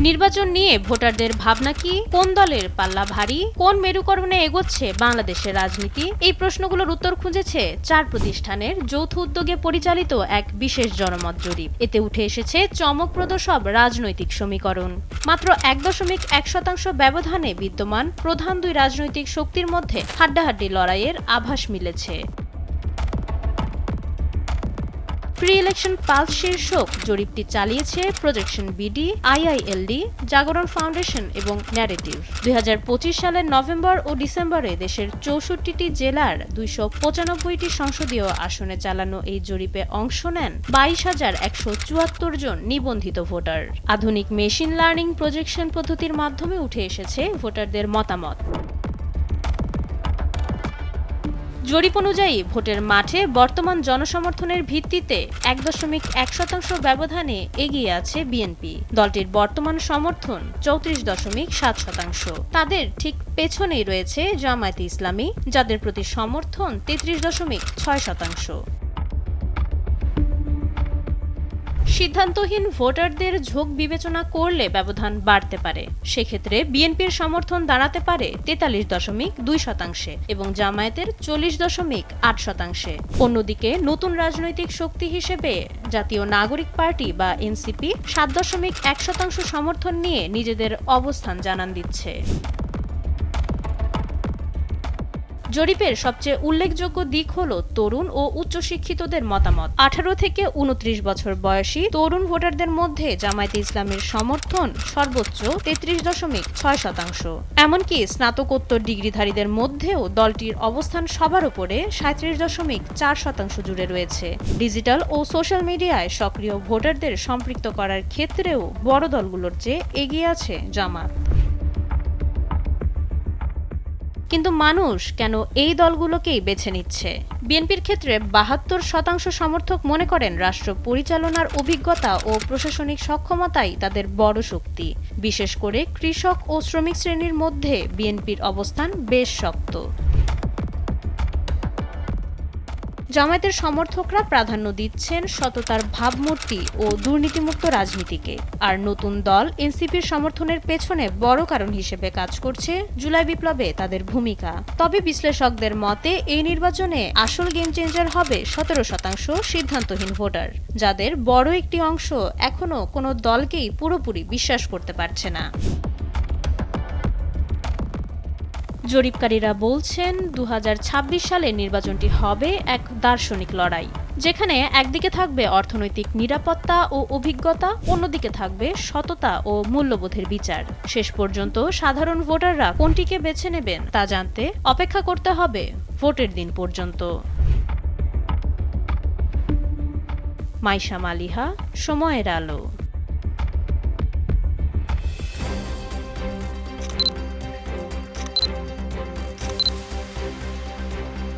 নির্বাচন নিয়ে ভোটারদের ভাবনা কি, কোন দলের পাল্লা ভারী, কোন মেরুকরণে এগোচ্ছে বাংলাদেশের রাজনীতি, এই প্রশ্নগুলোর উত্তর খুঁজেছে ৪ প্রতিষ্ঠানের যৌথ উদ্যোগে পরিচালিত এক বিশেষ জনমত জরিপ। এতে উঠে এসেছে চমকপ্রদ সব রাজনৈতিক সমীকরণ। মাত্র ১.১% ব্যবধানে বিদ্যমান প্রধান দুই রাজনৈতিক শক্তির মধ্যে হাড্ডাহাড্ডি লড়াইয়ের আভাস মিলেছে। প্রি ইলেকশন পালস শীর্ষক জরিপটি চালিয়েছে প্রজেকশন বিডি, আইআইএলডি, জাগরণ ফাউন্ডেশন এবং ন্যারেটিভ। ২০২৫ সালের নভেম্বর ও ডিসেম্বরে দেশের ৬৪টি জেলার ২৯৫টি সংসদীয় আসনে চালানো এই জরিপে অংশ নেন ২২,১৭৪ জন নিবন্ধিত ভোটার। আধুনিক মেশিন লার্নিং প্রজেকশন পদ্ধতির মাধ্যমে উঠে এসেছে ভোটারদের মতামত। জরিপ অনুযায়ী ভোটের মাঠে বর্তমান জনসমর্থনের ভিত্তিতে ১.১% ব্যবধানে এগিয়ে আছে বিএনপি। দলটির বর্তমান সমর্থন ৩৪.৭%। তাদের ঠিক পেছনেই রয়েছে জামায়াতে ইসলামী, যাদের প্রতি সমর্থন ৩৩.৬%। সিদ্ধান্তহীন ভোটারদের ঝোঁক বিবেচনা করলে ব্যবধান বাড়তে পারে। সেক্ষেত্রে বিএনপির সমর্থন দাঁড়াতে পারে ৪৩.২% এবং জামায়াতের ৪০.৮%। অন্যদিকে নতুন রাজনৈতিক শক্তি হিসেবে জাতীয় নাগরিক পার্টি বা এনসিপি ৭.১% সমর্থন নিয়ে নিজেদের অবস্থান জানান দিচ্ছে। জরিপের সবচেয়ে উল্লেখযোগ্য দিক হল তরুণ ও উচ্চশিক্ষিতদের মতামত। ১৮ থেকে ২৯ বছর বয়সী তরুণ ভোটারদের মধ্যে জামায়াতে ইসলামের সমর্থন সর্বোচ্চ ৩৩.৬%। এমনকি স্নাতকোত্তর ডিগ্রিধারীদের মধ্যেও দলটির অবস্থান সবার উপরে ৩৭.৪% জুড়ে রয়েছে। ডিজিটাল ও সোশ্যাল মিডিয়ায় সক্রিয় ভোটারদের সম্পৃক্ত করার ক্ষেত্রেও বড় দলগুলোর চেয়ে এগিয়ে আছে জামাত। কিন্তু মানুষ কেন এই দলগুলোকেই বেছে নিচ্ছে? বিএনপির ক্ষেত্রে ৭২% সমর্থক মনে করেন রাষ্ট্র পরিচালনার অভিজ্ঞতা ও প্রশাসনিক সক্ষমতাই তাদের বড় শক্তি। বিশেষ করে কৃষক ও শ্রমিক শ্রেণীর মধ্যে বিএনপির অবস্থান বেশ শক্ত। জামায়াতের সমর্থকরা প্রাধান্য দিচ্ছেন সততার ভাবমূর্তি ও দুর্নীতিমুক্ত রাজনীতিকে। আর নতুন দল এনসিপির সমর্থনের পেছনে বড় কারণ হিসেবে কাজ করছে জুলাই বিপ্লবে তাদের ভূমিকা। তবে বিশ্লেষকদের মতে এই নির্বাচনে আসল গেম চেঞ্জার হবে ১৭% সিদ্ধান্তহীন ভোটার, যাদের বড় একটি অংশ এখনো কোনো দলকেই পুরোপুরি বিশ্বাস করতে পারছে না। জরিপকারীরা বলছেন ২০২৬ সালে নির্বাচনটি হবে এক দার্শনিক লড়াই, যেখানে একদিকে থাকবে অর্থনৈতিক নিরাপত্তা ও অভিজ্ঞতা, অন্যদিকে থাকবে সততা ও মূল্যবোধের বিচার। শেষ পর্যন্ত সাধারণ ভোটাররা কোনটিকে বেছে নেবেন তা জানতে অপেক্ষা করতে হবে ভোটের দিন পর্যন্ত। মাইশা মালিহা, সময়ের আলো।